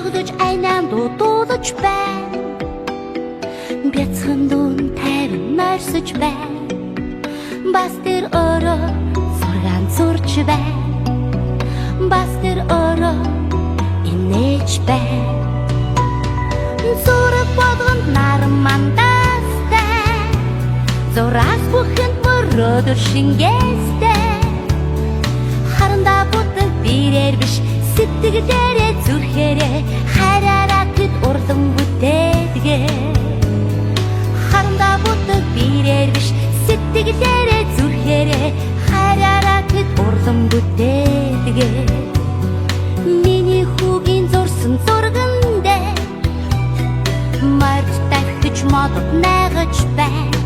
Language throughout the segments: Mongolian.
тогдож айнаан дуудуулж байна. Бяцхан дүүн тайван морьсож байна. Бас тэр өөрөө зургаан зурж байна. Бас тэр өөрөө инээж байна. Зураг болгонд нарамандастай, зураас бүхэнд мөрөөдөр шингээстэй. Харандаа бүтэн бирээр биш сэтгэлээрээ зүрхээрээ хараараа тэд урлан бүтээдгээ. Харандаа бүтэн бирээр биш сэтгэлээрээ зүрхээрээ хараараа тэд урлан бүтээдгээ. Миний хүүгийн зурсан зурган дээр марж дахиж модод найгаж байна.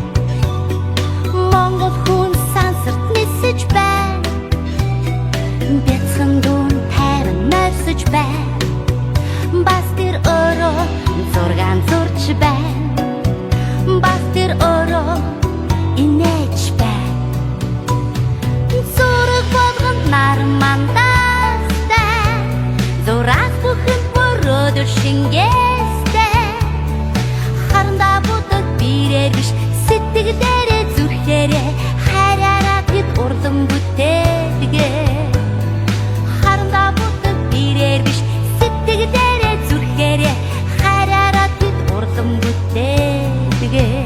Монгол хүн сансарт нисэж байна. Бяцхан дүүн тайван морьсож байна. Бас тэр өөрөө зургаан зурж байна. Бас тэр өөрөө инээж байна. Зураг болгонд нарамандастай, зураас бүхэнд мөрөөдөр шингээстэй. Харандаа бүтэн бирээр биш сэтгэлээрээ зүрхээрээ хараараа тэд урлан бүтээдгээ. Харандаа бүтэн бирээр биш сэтгэлээрээ зүрхээрээ хараараа тэд урлан бүтээдгээ.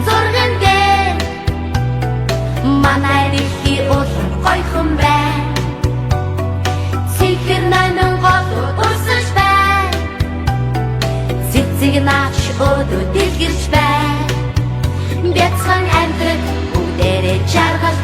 Зурган дээр манай дэлхий улам гойхон байна. Цэгэр найман гол урсаж байна. Цэцэг наач өдөө дэлгэрч байна. Бяцхан амьдрал бүгдээрээ жаргал